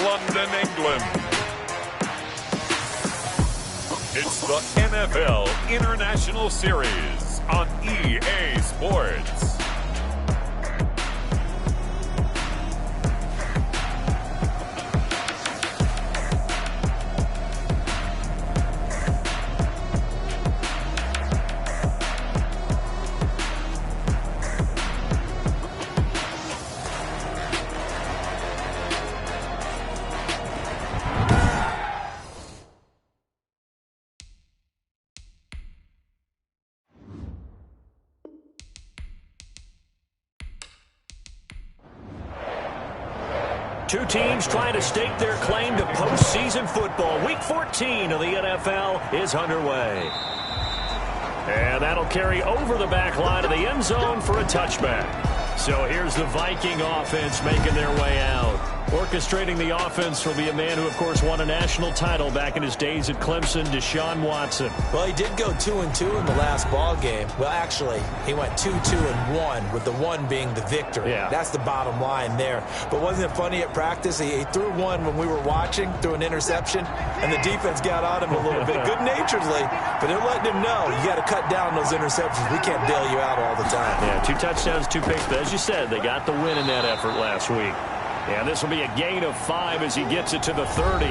London, England. It's the NFL International Series on EA Sports. Two teams trying to stake their claim to postseason football. Week 14 of the NFL is underway. And that'll carry over the back line of the end zone for a touchback. So here's the Viking offense making their way out. Orchestrating the offense will be a man who, of course, won a national title back in his days at Clemson, Deshaun Watson. Well, he did go 2-2 in the last ball game. Well, actually, he went 2-2-1, with the one being the victory. Yeah. That's the bottom line there. But wasn't it funny at practice? He threw one when we were watching, threw an interception, and the defense got on him a little bit, good-naturedly. But they're letting him know, you got to cut down those interceptions. We can't bail you out all the time. Yeah, 2 touchdowns, 2 picks. But as you said, they got the win in that effort last week. And this will be a gain of 5 as he gets it to the 30.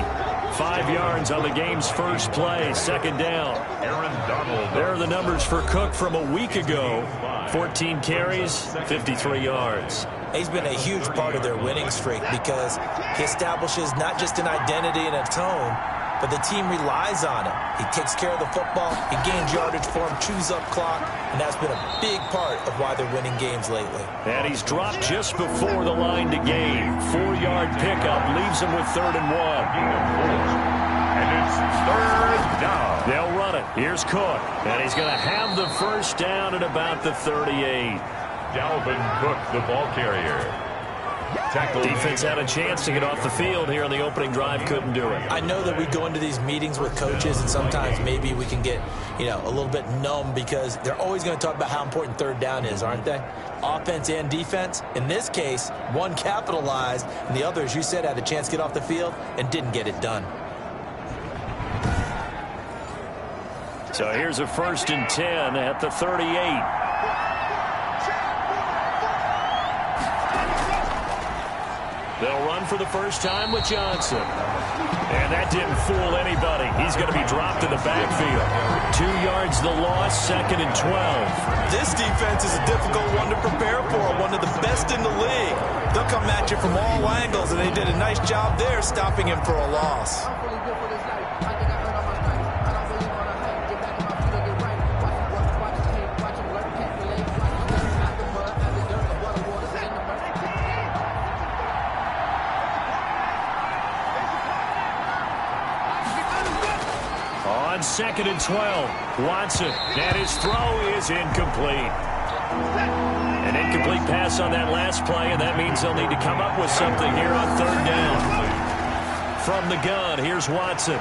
5 yards on the game's first play, second down. Aaron Donald. There are the numbers for Cook from a week ago. 14 carries, 53 yards. He's been a huge part of their winning streak because he establishes not just an identity and a tone, but the team relies on him. He takes care of the football, he gains yardage for him, chews up clock, and that's been a big part of why they're winning games lately. And he's dropped just before the line to gain. 4-yard pickup leaves him with 3rd and 1. And it's 3rd down. They'll run it. Here's Cook. And he's going to have the first down at about the 38. Dalvin Cook, the ball carrier. Tackle. Defense had a chance to get off the field here on the opening drive, couldn't do it. I know that we go into these meetings with coaches, and sometimes maybe we can get, a little bit numb because they're always going to talk about how important 3rd down is, aren't they? Offense and defense. In this case, one capitalized, and the other, as you said, had a chance to get off the field and didn't get it done. So here's a 1st and 10 at the 38. They'll run for the first time with Johnson. And that didn't fool anybody. He's going to be dropped in the backfield. 2 yards the loss, 2nd and 12. This defense is a difficult one to prepare for, one of the best in the league. They'll come at you from all angles, and they did a nice job there stopping him for a loss. On 2nd and 12, Watson, and his throw is incomplete. An incomplete pass on that last play, and that means they'll need to come up with something here on 3rd down. From the gun, here's Watson.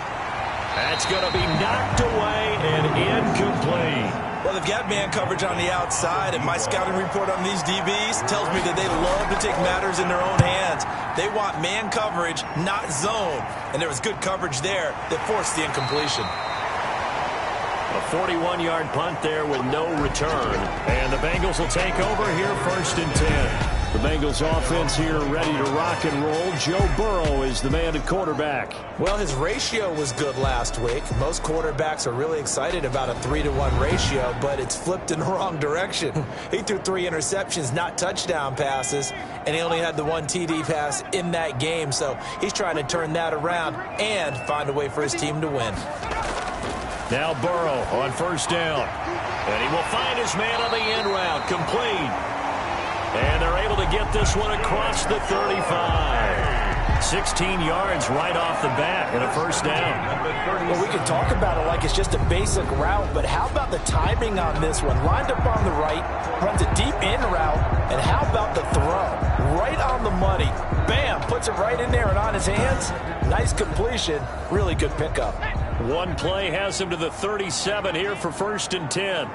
That's going to be knocked away and incomplete. Well, they've got man coverage on the outside, and my scouting report on these DBs tells me that they love to take matters in their own hands. They want man coverage, not zone. And there was good coverage there that forced the incompletion. A 41-yard punt there with no return. And the Bengals will take over here 1st and 10. The Bengals offense here ready to rock and roll. Joe Burrow is the man at quarterback. Well, his ratio was good last week. Most quarterbacks are really excited about a 3-to-1 ratio, but it's flipped in the wrong direction. He threw 3 interceptions, not touchdown passes, and he only had the 1 TD pass in that game. So he's trying to turn that around and find a way for his team to win. Now Burrow on 1st down. And he will find his man on the end route, complete. And they're able to get this one across the 35. 16 yards right off the bat and a 1st down. Well, we can talk about it like it's just a basic route, but how about the timing on this one? Lined up on the right, runs a deep in route, and how about the throw? Right on the money. Bam, puts it right in there and on his hands. Nice completion, really good pickup. One play has him to the 37 here for 1st and 10.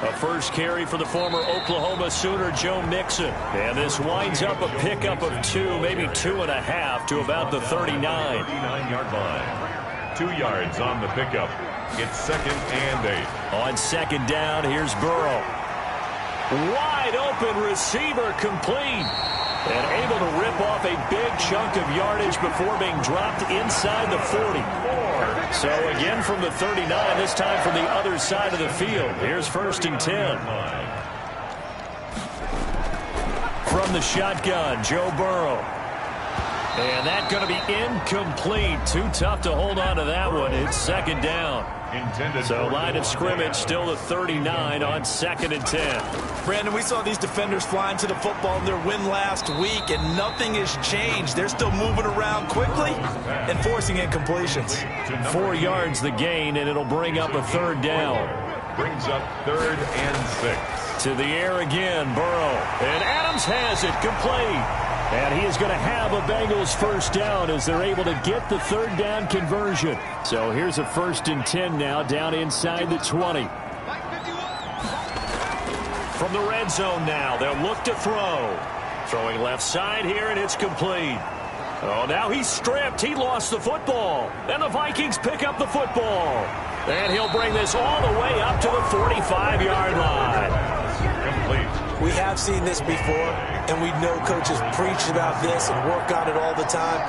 A first carry for the former Oklahoma Sooner, Joe Mixon. And this winds up a pickup of 2, maybe 2.5 to about the 39. 39-yard line. 2 yards on the pickup. It's 2nd and 8. On 2nd down, here's Burrow. Wide open receiver complete. And able to rip off a big chunk of yardage before being dropped inside the 40. So again from the 39, this time from the other side of the field. Here's 1st and 10. From the shotgun, Joe Burrow. And that's going to be incomplete. Too tough to hold on to that one. It's 2nd down. So line of scrimmage still the 39 on 2nd and 10. Brandon, we saw these defenders flying to the football in their win last week, and nothing has changed. They're still moving around quickly and forcing incompletions. 4 yards the gain, and it'll bring up a 3rd down. Brings up 3rd and 6. To the air again, Burrow. And Adams has it complete. And he is going to have a Bengals 1st down as they're able to get the 3rd down conversion. So here's a 1st and 10 now down inside the 20. From the red zone now, they'll look to throw. Throwing left side here, and it's complete. Oh, now he's stripped. He lost the football. And the Vikings pick up the football. And he'll bring this all the way up to the 45-yard line. Complete. We have seen this before, and we know coaches preach about this and work on it all the time.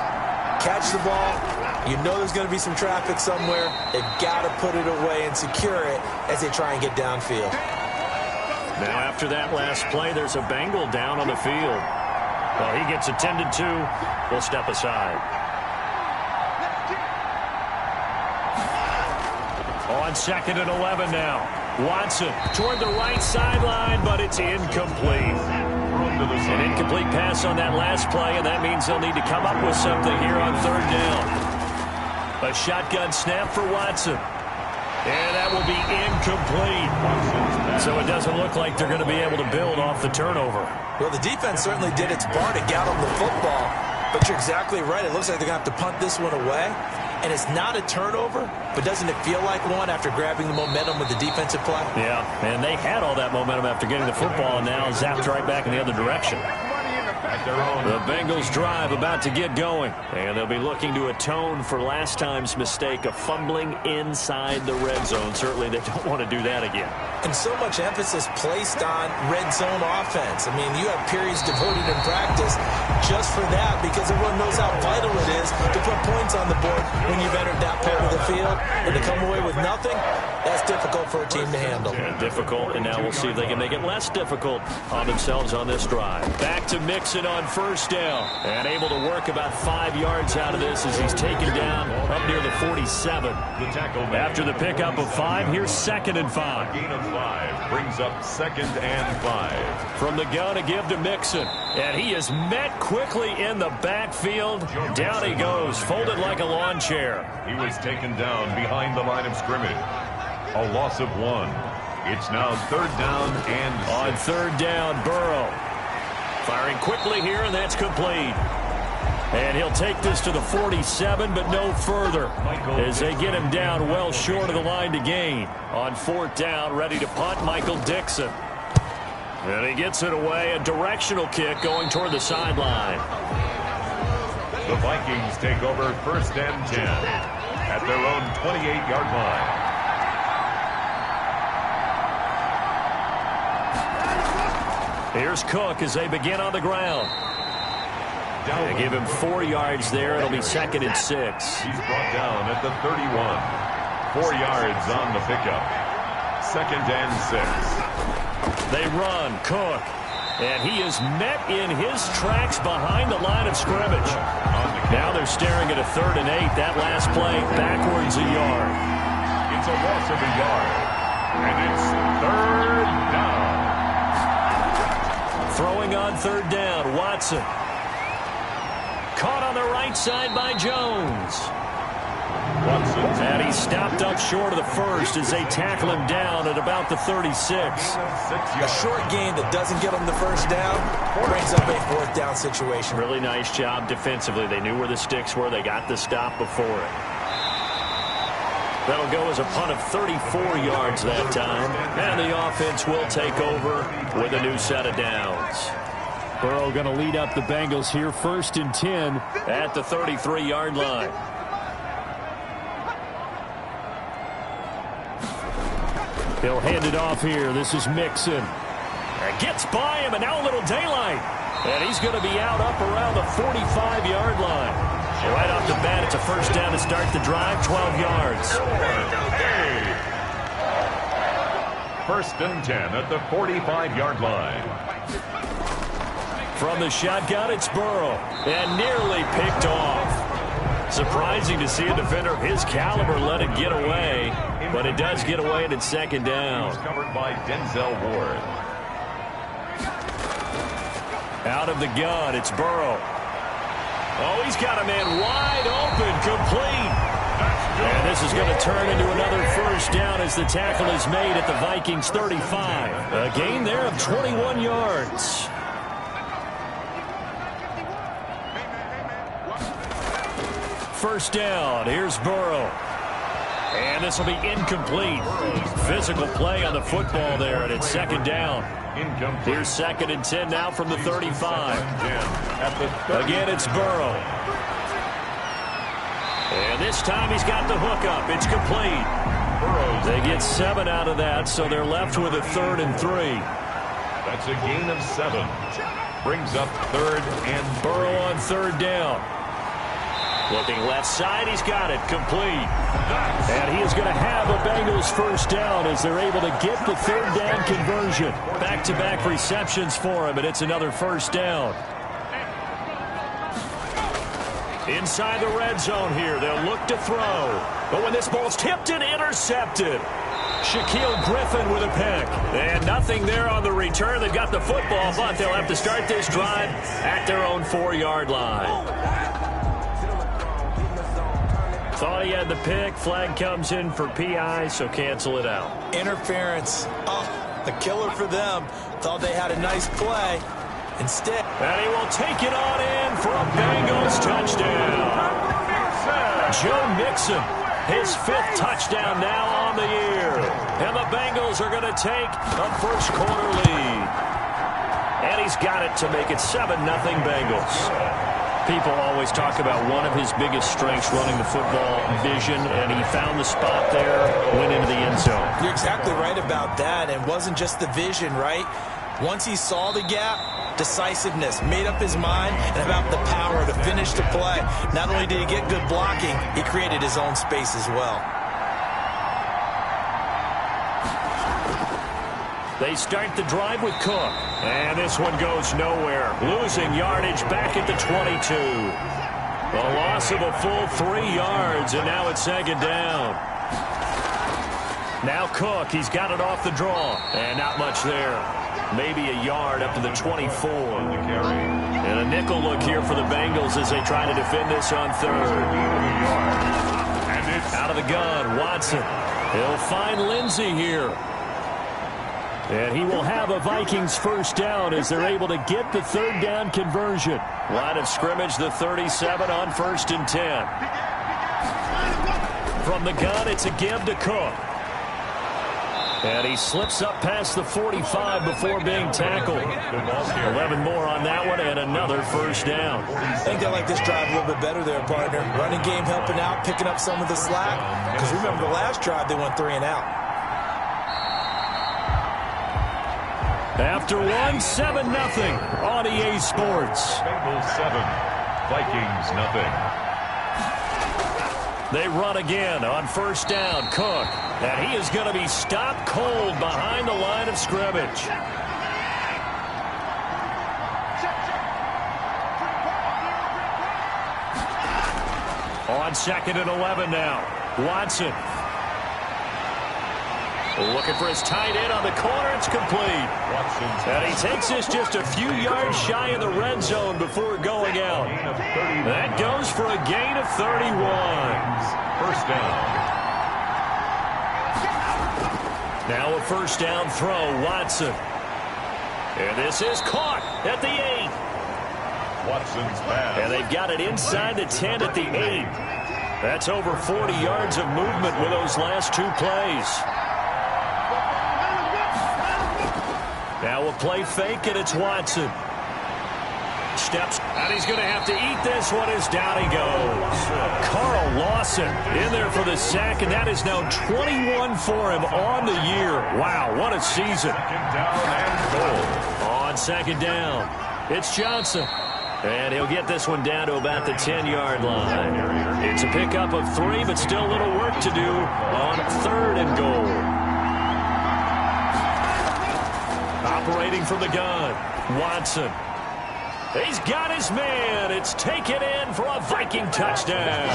Catch the ball. You know there's going to be some traffic somewhere. They've got to put it away and secure it as they try and get downfield. Now after that last play, there's a Bengal down on the field. Well, he gets attended to. We'll step aside. On 2nd and 11 now. Watson toward the right sideline, but it's incomplete. An incomplete pass on that last play, and that means they'll need to come up with something here on 3rd down. A shotgun snap for Watson. And that will be incomplete. So it doesn't look like they're going to be able to build off the turnover. Well, the defense certainly did its part to get them the football, but you're exactly right. It looks like they're going to have to punt this one away. And it's not a turnover, but doesn't it feel like one after grabbing the momentum with the defensive play? Yeah, and they had all that momentum after getting the football, and now zapped right back in the other direction. The Bengals drive about to get going, and they'll be looking to atone for last time's mistake of fumbling inside the red zone. Certainly they don't want to do that again. And so much emphasis placed on red zone offense. I mean, you have periods devoted in practice just for that because everyone knows how vital it is to put points on the board when you've entered that part of the field. And to come away with nothing, that's difficult for a team to handle. Yeah, difficult, and now we'll see if they can make it less difficult on themselves on this drive. Back to Mixon on 1st down. And able to work about 5 yards out of this as he's taken down up near the 47. After the pickup of 5, here's 2nd and 5. Gain of 5 brings up 2nd and 5. From the gun to give to Mixon. And he is met quickly in the backfield. Down he goes, folded like a lawn chair. He was taken down behind the line of scrimmage. A loss of 1. It's now 3rd down and 6. On 3rd down, Burrow. Firing quickly here, and that's complete. And he'll take this to the 47, but no further as they get him down well short of the line to gain. On 4th down, ready to punt, Michael Dixon. And he gets it away, a directional kick going toward the sideline. The Vikings take over 1st and 10 at their own 28-yard line. Here's Cook as they begin on the ground. They give him 4 yards there. It'll be 2nd and 6. He's brought down at the 31. 4 yards on the pickup. 2nd and 6. They run. Cook. And he is met in his tracks behind the line of scrimmage. Now they're staring at a 3rd and 8. That last play backwards a yard. It's a loss of a yard. And it's 3rd down. Throwing on 3rd down, Watson. Caught on the right side by Jones. And he stopped up short of the 1st as they tackle him down at about the 36. A short gain that doesn't get them the 1st down brings up a 4th down situation. Really nice job defensively. They knew where the sticks were. They got the stop before it. That'll go as a punt of 34 yards that time. And the offense will take over with a new set of downs. Burrow going to lead up the Bengals here, 1st and 10 at the 33-yard line. He'll hand it off here. This is Mixon. Gets by him, and now a little daylight. And he's going to be out up around the 45-yard line. Right off the bat, it's a first down to start the drive, 12 yards. 1st and 10 at the 45-yard line. From the shotgun, it's Burrow, and nearly picked off. Surprising to see a defender of his caliber let it get away, but it does get away, and it's 2nd down. Covered by Denzel Ward. Out of the gun, it's Burrow. Oh, he's got a man wide open, complete. And this is going to turn into another first down as the tackle is made at the Vikings 35. A gain there of 21 yards. First down, here's Burrow. And this will be incomplete. Physical play on the football there, and it's 2nd down. Here's 2nd and 10 now from the 35. Again, it's Burrow. And this time he's got the hook up. It's complete. They get 7 out of that, so they're left with a 3rd and 3. That's a gain of 7. Brings up 3rd and Burrow on 3rd down. Looking left side, he's got it, complete. And he is going to have a Bengals first down as they're able to get the 3rd down conversion. Back-to-back receptions for him, and it's another first down. Inside the red zone here, they'll look to throw. But when this ball's tipped and intercepted, Shaquille Griffin with a pick. And nothing there on the return. They've got the football, but they'll have to start this drive at their own 4-yard line. Thought he had the pick. Flag comes in for PI, so cancel it out. Interference. Oh, a killer for them. Thought they had a nice play. Instead. And he will take it on in for a Bengals touchdown. Joe Mixon, his 5th touchdown now on the year. And the Bengals are going to take a first-quarter lead. And he's got it to make it 7-0 Bengals. People always talk about one of his biggest strengths running the football, vision, and he found the spot there, went into the end zone. You're exactly right about that, and it wasn't just the vision, right? Once he saw the gap, decisiveness, made up his mind, and about the power to finish the play. Not only did he get good blocking, he created his own space as well. They start the drive with Cook. And this one goes nowhere. Losing yardage back at the 22. A loss of a full 3 yards, and now it's 2nd down. Now Cook, he's got it off the draw. And not much there. Maybe a yard up to the 24. And a nickel look here for the Bengals as they try to defend this on 3rd. Out of the gun, Watson. He'll find Lindsey here. And he will have a Vikings first down as they're able to get the 3rd down conversion. Line of scrimmage, the 37 on 1st and 10. From the gun, it's a give to Cook. And he slips up past the 45 before being tackled. 11 more on that one and another first down. I think they like this drive a little bit better there, partner. Running game helping out, picking up some of the slack. Because remember the last drive, they went 3 and out. After 7-0 on EA Sports. Bengals 7, Vikings 0. They run again on first down. Cook. And he is going to be stopped cold behind the line of scrimmage. On 2nd and 11 now. Watson. Looking for his tight end on the corner. It's complete. And he takes this just a few yards shy of the red zone before going out. That goes for a gain of 31. First down. Now a first down throw, Watson. And this is caught at the 8. Watson's pass. And they've got it inside the 10 at the 8. That's over 40 yards of movement with those last 2 plays. Now a play fake, and it's Watson. Steps, and he's going to have to eat this one as down he goes. Carl Lawson in there for the sack, and that is now 21 for him on the year. Wow, what a season. On second down, it's Johnson. And he'll get this one down to about the 10-yard line. It's a pickup of 3, but still a little work to do on 3rd and goal. Operating from the gun, Watson. He's got his man. It's taken in for a Viking touchdown.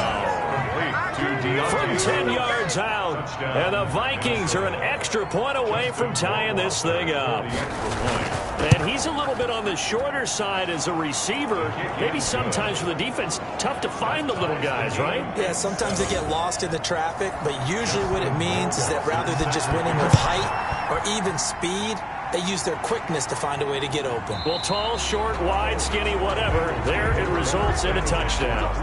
From 10 yards out. And the Vikings are an extra point away from tying this thing up. And he's a little bit on the shorter side as a receiver. Maybe sometimes for the defense, tough to find the little guys, right? Yeah, sometimes they get lost in the traffic, but usually what it means is that rather than just winning with height or even speed, they use their quickness to find a way to get open. Well, tall, short, wide, skinny, whatever, there it results in a touchdown.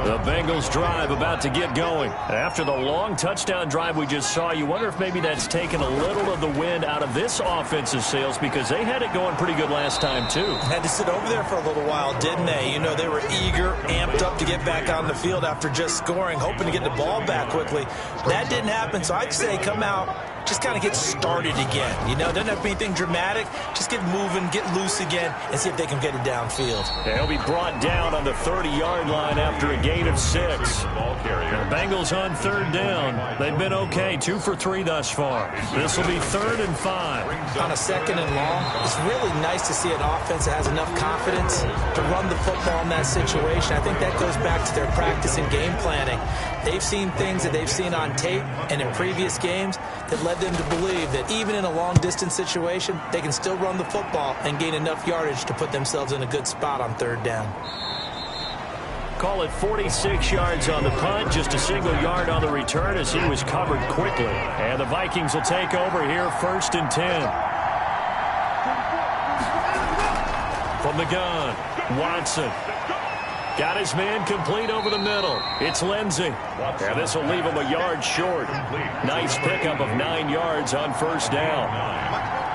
The Bengals drive about to get going. After the long touchdown drive we just saw, you wonder if maybe that's taken a little of the wind out of this offensive sails, because they had it going pretty good last time, too. Had to sit over there for a little while, didn't they? You know, they were eager, amped up to get back on the field after just scoring, hoping to get the ball back quickly. That didn't happen, so I'd say come out, just kind of get started again. You know, doesn't have to be anything dramatic. Just get moving, get loose again, and see if they can get it downfield. Yeah, he'll be brought down on the 30-yard line after a gain of 6. The Bengals on 3rd down. They've been okay, 2 for 3 thus far. This will be 3rd and 5. On a 2nd and long, it's really nice to see an offense that has enough confidence to run the football in that situation. I think that goes back to their practice and game planning. They've seen things that they've seen on tape and in previous games that led them to believe that even in a long-distance situation, they can still run the football and gain enough yardage to put themselves in a good spot on 3rd down. Call it 46 yards on the punt, just a single yard on the return as he was covered quickly. And the Vikings will take over here 1st and 10. From the gun, Watson. Got his man complete over the middle. It's Lindsey. And this will leave him a yard short. Nice pickup of 9 yards on 1st down.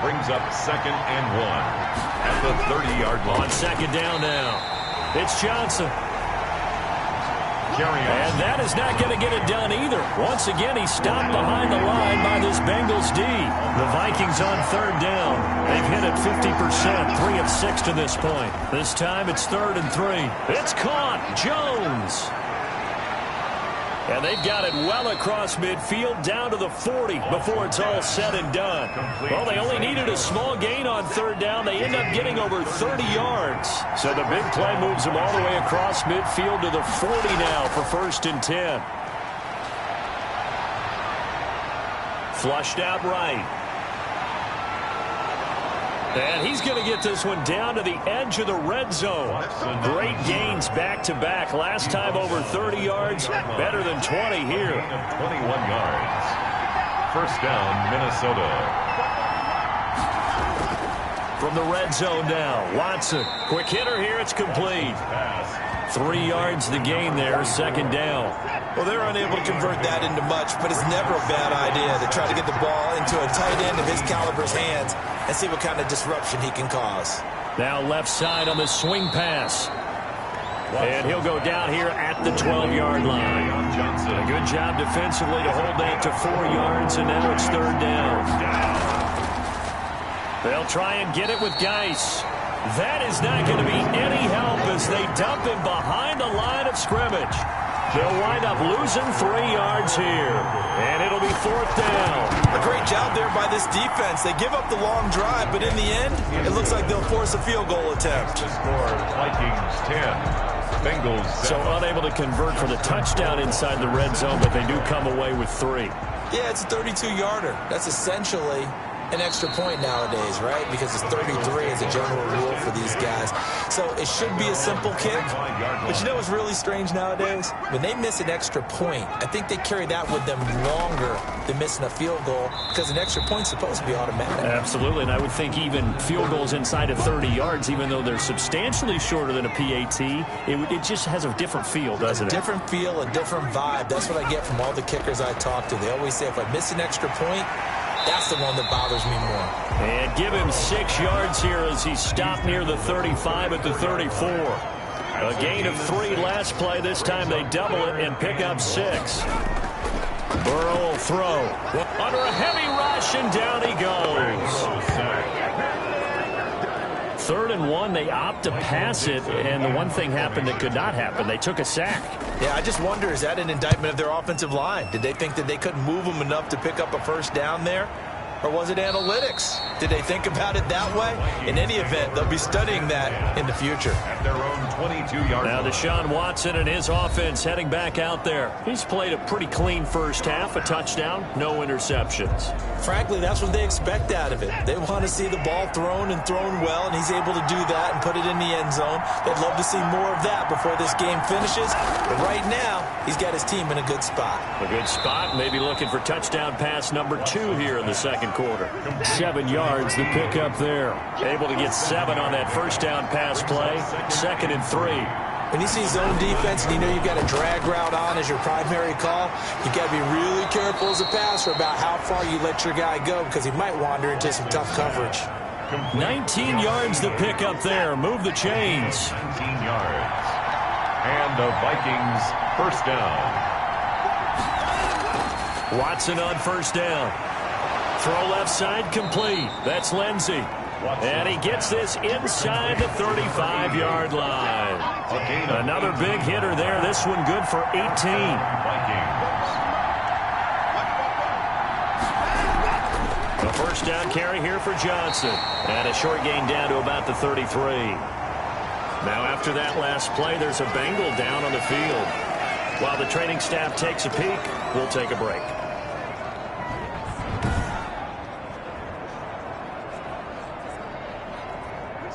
Brings up 2nd and 1 at the 30-yard line. On 2nd down now, it's Johnson. And that is not going to get it done either. Once again, he's stopped behind the line by this Bengals D. The Vikings on 3rd down. They've hit it 50%, 3 of 6 to this point. This time it's 3rd and 3. It's caught. Jones. And they've got it well across midfield down to the 40 before it's all said and done. Well, they only needed a small gain on 3rd down. They end up getting over 30 yards. So the big play moves them all the way across midfield to the 40 now for 1st and 10. Flushed out right. And he's going to get this one down to the edge of the red zone. Great gains back-to-back. Last time over 30 yards, better than 20 here. 21 yards. 1st down, Minnesota. From the red zone now, Watson. Quick hitter here, it's complete. 3 yards the gain there, 2nd down. Well, they're unable to convert that into much, but it's never a bad idea to try to get the ball into a tight end of his caliber's hands and see what kind of disruption he can cause. Now left side on the swing pass. And he'll go down here at the 12-yard line. A good job defensively to hold that to 4 yards, and now it's 3rd down. They'll try and get it with Geis. That is not going to be any help as they dump him behind the line of scrimmage. They'll wind up losing 3 yards here. And it'll be 4th down. A great job there by this defense. They give up the long drive, but in the end, it looks like they'll force a field goal attempt. The score, Vikings 10, Bengals 7. So unable to convert for the touchdown inside the red zone, but they do come away with 3. Yeah, it's a 32-yarder. That's essentially an extra point nowadays, right? Because it's 33 as a general rule for these guys. So it should be a simple kick. But you know what's really strange nowadays? When they miss an extra point, I think they carry that with them longer than missing a field goal because an extra point's supposed to be automatic. Absolutely, and I would think even field goals inside of 30 yards, even though they're substantially shorter than a PAT, it just has a different feel, doesn't it? A different feel, a different vibe. That's what I get from all the kickers I talk to. They always say if I miss an extra point, that's the one that bothers me more. And give him 6 yards here as he stopped near the 35 at the 34. A gain of 3 last play. This time they double it and pick up 6. Burrow will throw. Under a heavy rush, and down he goes. 3rd and 1, they opt to pass it, and the one thing happened that could not happen. They took a sack. Yeah, I just wonder, is that an indictment of their offensive line? Did they think that they couldn't move them enough to pick up a first down there? Or was it analytics? Did they think about it that way? In any event, they'll be studying that in the future. At their own 22-yard line. Now Deshaun Watson and his offense heading back out there. He's played a pretty clean first half, a touchdown, no interceptions. Frankly, that's what they expect out of it. They want to see the ball thrown and thrown well, and he's able to do that and put it in the end zone. They'd love to see more of that before this game finishes. But right now, he's got his team in a good spot. A good spot, maybe looking for touchdown pass number 2 here in the second quarter. 7 yards, the pickup there. Able to get 7 on that first down pass play. 2nd and 3. When you see zone defense and you know you've got a drag route on as your primary call, you've got to be really careful as a passer about how far you let your guy go because he might wander into some tough coverage. 19 yards the pickup there. Move the chains. 19 yards. And the Vikings first down. Watson on first down. Throw left side complete. That's Lindsey. And he gets this inside the 35-yard line. Another big hitter there. This one good for 18. A first down carry here for Johnson. And a short gain down to about the 33. Now after that last play, there's a Bengal down on the field. While the training staff takes a peek, we'll take a break.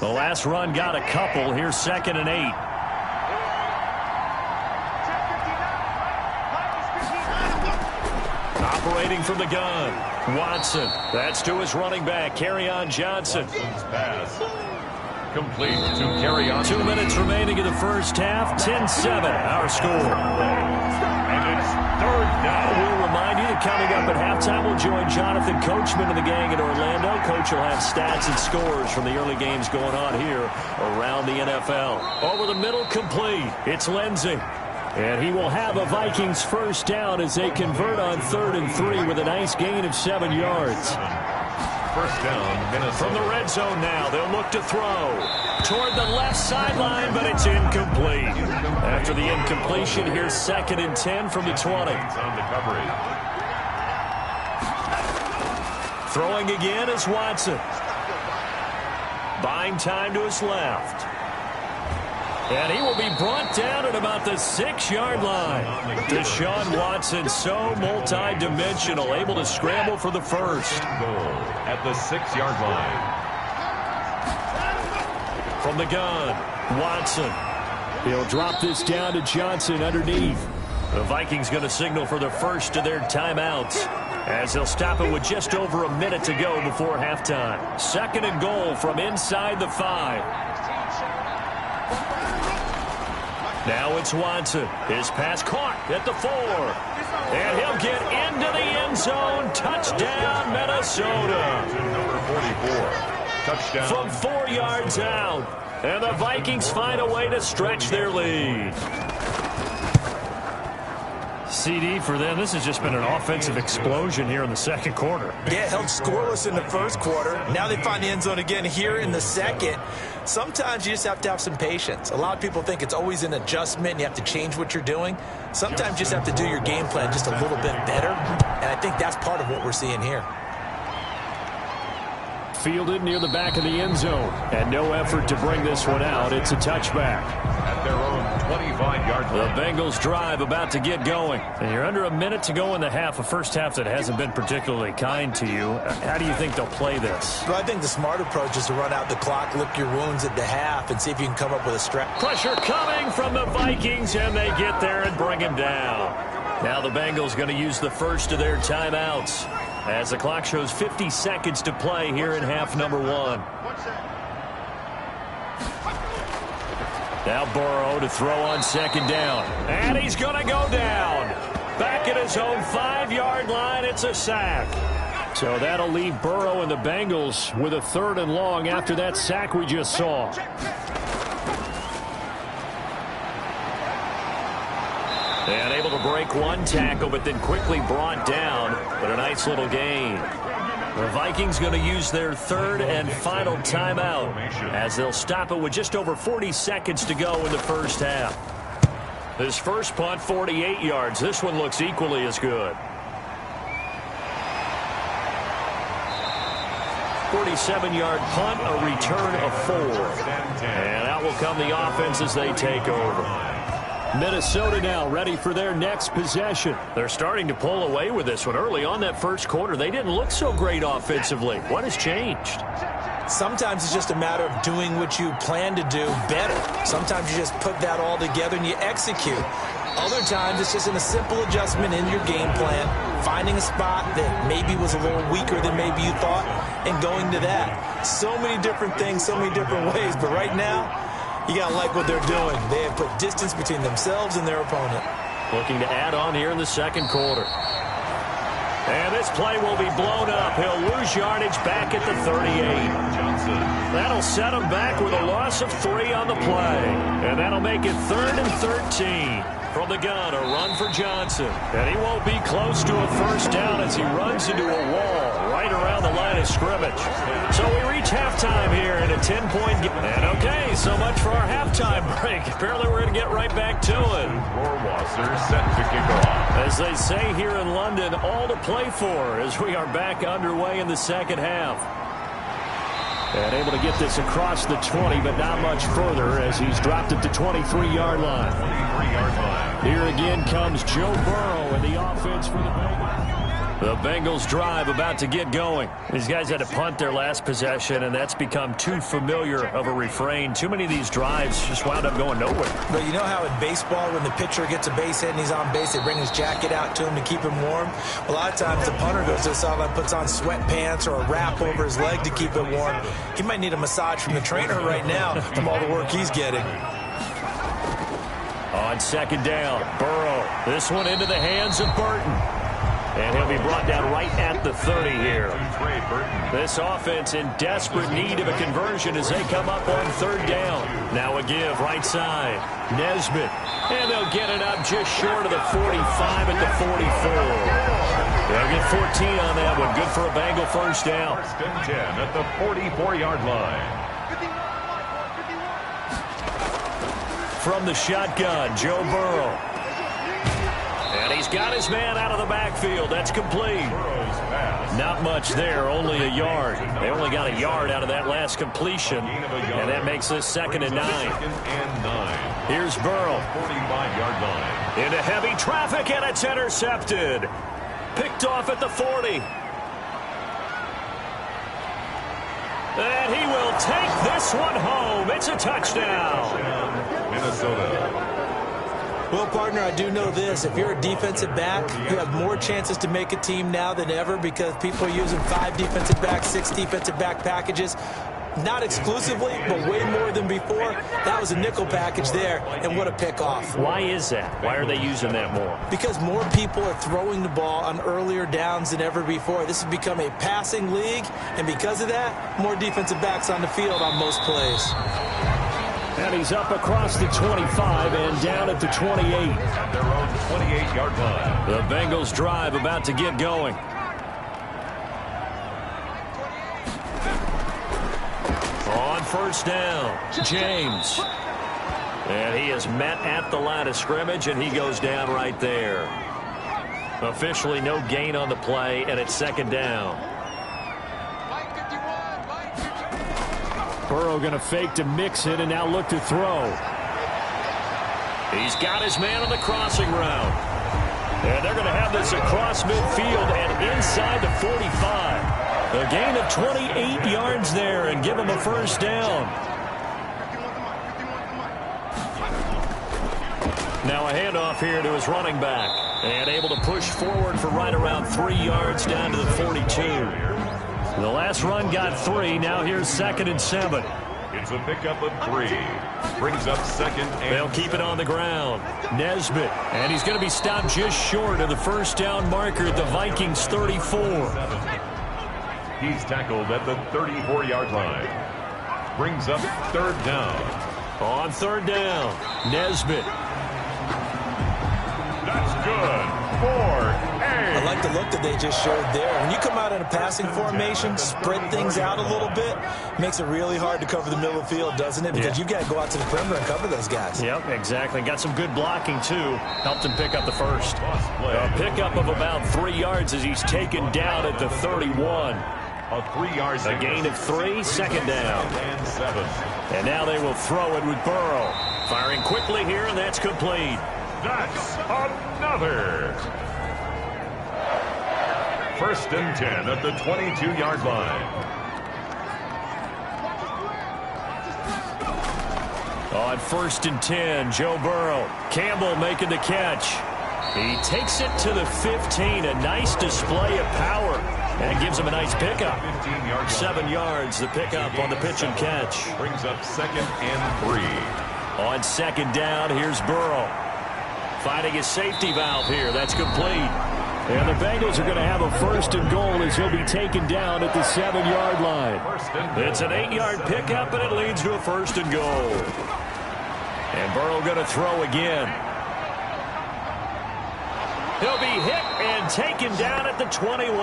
The last run got a couple. Here's 2nd and 8. Operating from the gun. Watson. That's to his running back, Kerryon Johnson. Watson's pass complete to Kerryon. 2 minutes remaining in the first half. 10-7, our score. And it's 3rd down. We'll remind you that coming up at halftime, we'll join Jonathan Coachman and the gang in Orlando. Coach will have stats and scores from the early games going on here around the NFL. Over the middle, complete. It's Lindsey. And he will have a Vikings first down as they convert on 3rd and 3 with a nice gain of 7 yards. First down, Minnesota. From the red zone now, they'll look to throw. Toward the left sideline, but it's incomplete. After the incompletion, here's 2nd and 10 from the 20. On the coverage. Throwing again is Watson. Buying time to his left. And he will be brought down at about the 6-yard line. Deshaun Watson, so multi-dimensional, able to scramble for the first. Goal at the 6-yard line. From the gun, Watson. He'll drop this down to Johnson underneath. The Vikings going to signal for the first of their timeouts as they'll stop it with just over a minute to go before halftime. 2nd and goal from inside the 5. Now it's Watson. His pass caught at the 4. And he'll get into the end zone. Touchdown, Minnesota. Number 44. Touchdown. From 4 yards out. And the Vikings find a way to stretch their lead. CD for them, this has just been an offensive explosion here in the second quarter. Yeah, held scoreless in the first quarter. Now they find the end zone again here in the second. Sometimes you just have to have some patience. A lot of people think it's always an adjustment and you have to change what you're doing. Sometimes you just have to do your game plan just a little bit better. And I think that's part of what we're seeing here. fielded near the back of the end zone. And no effort to bring this one out. It's a touchback. At their own 25-yard line. The Bengals drive about to get going. And you're under a minute to go in the half, a first half that hasn't been particularly kind to you. How do you think they'll play this? Well, I think the smart approach is to run out the clock, lick your wounds at the half, and see if you can come up with a stretch. Pressure coming from the Vikings, and they get there and bring him down. Now the Bengals going to use the first of their timeouts as the clock shows 50 seconds to play here in half number one. Now Burrow to throw on second down. And he's going to go down. Back at his own 5-yard line, it's a sack. So that'll leave Burrow and the Bengals with a 3rd and long after that sack we just saw. And able to break one tackle, but then quickly brought down. But a nice little gain. The Vikings going to use their 3rd and final timeout as they'll stop it with just over 40 seconds to go in the first half. This first punt, 48 yards. This one looks equally as good. 47-yard punt, a return of 4. And out will come the offense as they take over. Minnesota now ready for their next possession. They're starting to pull away with this one. Early on that first quarter, they didn't look so great offensively. What has changed? Sometimes it's just a matter of doing what you plan to do better. Sometimes you just put that all together and you execute. Other times it's just in a simple adjustment in your game plan, finding a spot that maybe was a little weaker than maybe you thought, and going to that. So many different things, so many different ways, but right now, you got to like what they're doing. They have put distance between themselves and their opponent. Looking to add on here in the second quarter. And this play will be blown up. He'll lose yardage back at the 38. That'll set him back with a loss of 3 on the play. And that'll make it 3rd and 13. From the gun, a run for Johnson. And he won't be close to a first down as he runs into a wall right around the line of scrimmage. So we reach halftime here in a 10-point game. And okay, so much for our halftime break. Apparently we're going to get right back to it. Rohrwasser set to kick off. As they say here in London, all to play for as we are back underway in the second half. And able to get this across the 20, but not much further as he's dropped it to 23-yard line. 23-yard line. Here again comes Joe Burrow and the offense for the Bengals. The Bengals drive about to get going. These guys had to punt their last possession, and that's become too familiar of a refrain. Too many of these drives just wound up going nowhere. But you know how in baseball, when the pitcher gets a base hit and he's on base, they bring his jacket out to him to keep him warm? A lot of times the punter goes to the sideline, puts on sweatpants or a wrap over his leg to keep it warm. He might need a massage from the trainer right now from all the work he's getting. On second down, Burrow. This one into the hands of Burton. And he'll be brought down right at the 30 here. This offense in desperate need of a conversion as they come up on 3rd down. Now a give right side. Nesbitt. And they'll get it up just short of the 45 at the 44. They'll get 14 on that one. Good for a Bengal first down. 1st and 10 at the 44-yard line. From the shotgun, Joe Burrow. And he's got his man out of the backfield. That's complete. Not much there, only a yard. They only got a yard out of that last completion, and that makes this 2nd and 9. Here's Burrow. 45-yard line. Into heavy traffic, and it's intercepted. Picked off at the 40. And he will take this one home. It's a touchdown. Minnesota. Well, partner, I do know this. If you're a defensive back, you have more chances to make a team now than ever because people are using 5 defensive backs, 6 defensive back packages. Not exclusively, but way more than before. That was a nickel package there, and what a pickoff. Why is that? Why are they using that more? Because more people are throwing the ball on earlier downs than ever before. This has become a passing league, and because of that, more defensive backs on the field on most plays. And he's up across the 25 and down at the 28. At their own 28-yard line. The Bengals drive about to get going. On first down, James. And he is met at the line of scrimmage, and he goes down right there. Officially no gain on the play, and it's 2nd down. Burrow going to fake to mix it and now look to throw. He's got his man on the crossing route. And they're going to have this across midfield and inside the 45. A gain of 28 yards there and give him a first down. Now a handoff here to his running back. And able to push forward for right around 3 yards down to the 42. The last run got 3. Now here's 2nd and 7. It's a pickup of 3. Brings up 2nd and They'll keep it on the ground. Nesbitt. And he's going to be stopped just short of the first down marker at the Vikings 34. He's tackled at the 34-yard line. Brings up 3rd down. On 3rd down, Nesbitt. That's good. 4-8. I like the look that they just showed there. When you come out in a passing formation, spread things out a little bit, makes it really hard to cover the middle of the field, doesn't it? Because you've got to go out to the perimeter and cover those guys. Yep, exactly. Got some good blocking, too. Helped him pick up the first. A pickup of about 3 yards as he's taken down at the 31. A 3-yard gain of 3, 2nd down. And 7. And now they will throw it with Burrow. Firing quickly here, and that's complete. That's another. 1st and 10 at the 22-yard line. On 1st and 10, Joe Burrow. Campbell making the catch. He takes it to the 15. A nice display of power. And gives him a nice pickup. 7 yards, the pickup on the pitch and catch. Brings up 2nd and 3. On 2nd down, here's Burrow. Finding his safety valve here. That's complete. And the Bengals are going to have a 1st and goal as he'll be taken down at the 7-yard line. It's an 8-yard pickup, and it leads to a 1st and goal. And Burrow going to throw again. He'll be hit and taken down at the 21.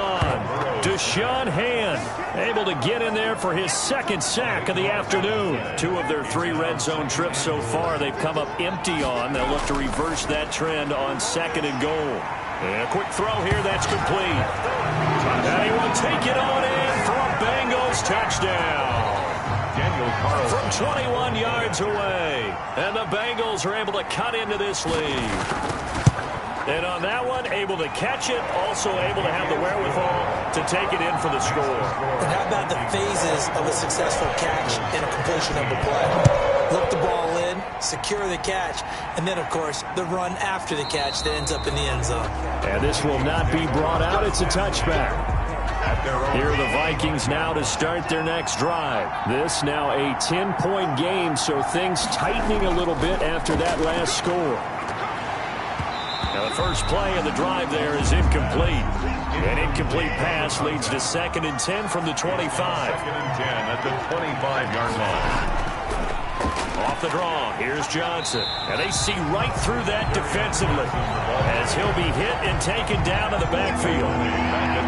Deshaun Hand able to get in there for his 2nd sack of the afternoon. 2 of their 3 red zone trips so far they've come up empty on. They'll look to reverse that trend on 2nd and goal. And a quick throw here, that's complete. And he will take it on in for a Bengals touchdown. From 21 yards away. And the Bengals are able to cut into this lead. And on that one, able to catch it, also able to have the wherewithal to take it in for the score. And how about the phases of a successful catch and a completion of the play? Look the ball in, secure the catch, and then, of course, the run after the catch that ends up in the end zone. And this will not be brought out. It's a touchback. Here are the Vikings now to start their next drive. This now a 10-point game, so things tightening a little bit after that last score. Now the first play of the drive there is incomplete. An incomplete pass leads to 2nd and 10 from the 25. 2nd and 10 at the 25-yard line. Off the draw, here's Johnson. And they see right through that defensively as he'll be hit and taken down to the backfield.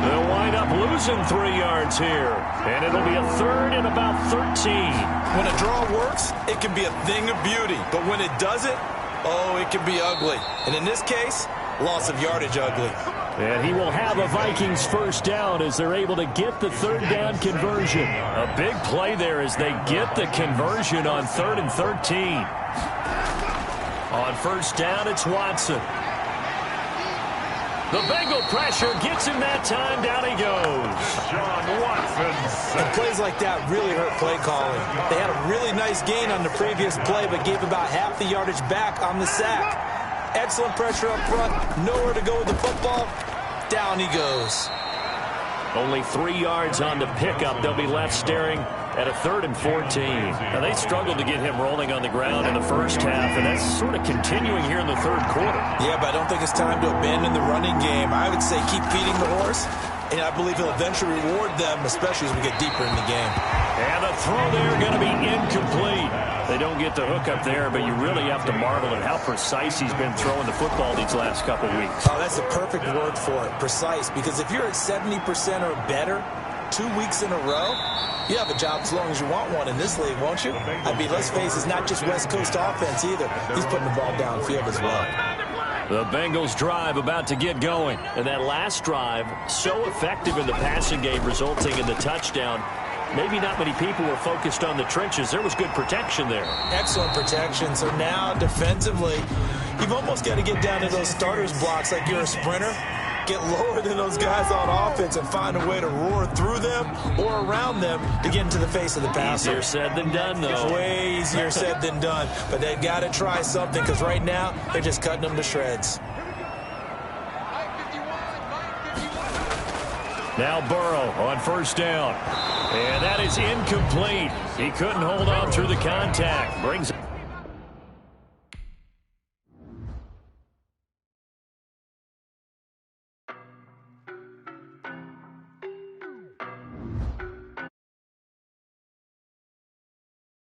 They'll wind up losing 3 yards here. And it'll be a 3rd and about 13. When a draw works, it can be a thing of beauty. But when it doesn't, oh, it can be ugly. And in this case, loss of yardage ugly. And he will have a Vikings 1st down as they're able to get the 3rd down conversion. A big play there as they get the conversion on 3rd and 13. On 1st down, it's Watson. The Bengal pressure gets him that time. Down he goes. John Watson. And plays like that really hurt play calling. They had a really nice gain on the previous play, but gave about half the yardage back on the sack. Excellent pressure up front. Nowhere to go with the football. Down he goes. Only 3 yards on the pickup. They'll be left staring at a 3rd and 14. Now, they struggled to get him rolling on the ground in the first half, and that's sort of continuing here in the 3rd quarter. Yeah, but I don't think it's time to abandon the running game. I would say keep feeding the horse, and I believe he'll eventually reward them, especially as we get deeper in the game. And the throw there going to be incomplete. They don't get the hook up there, but you really have to marvel at how precise he's been throwing the football these last couple weeks. Oh, that's the perfect word for it, precise, because if you're at 70% or better 2 weeks in a row, you have a job as long as you want one in this league, won't you? I mean, let's face it, it's not just West Coast offense either. He's putting the ball downfield as well. The Bengals drive about to get going. And that last drive, so effective in the passing game, resulting in the touchdown. maybe not many people were focused on the trenches. There was good protection there. Excellent protection. So now defensively, you've almost got to get down to those starters blocks like you're a sprinter. Get lower than those guys on offense and find a way to roar through them or around them to get into the face of the passer. Easier said than done, though. Way easier said than done. But they've got to try something because right now they're just cutting them to shreds. Now Burrow on first down. And that is incomplete. He couldn't hold on through the contact. Brings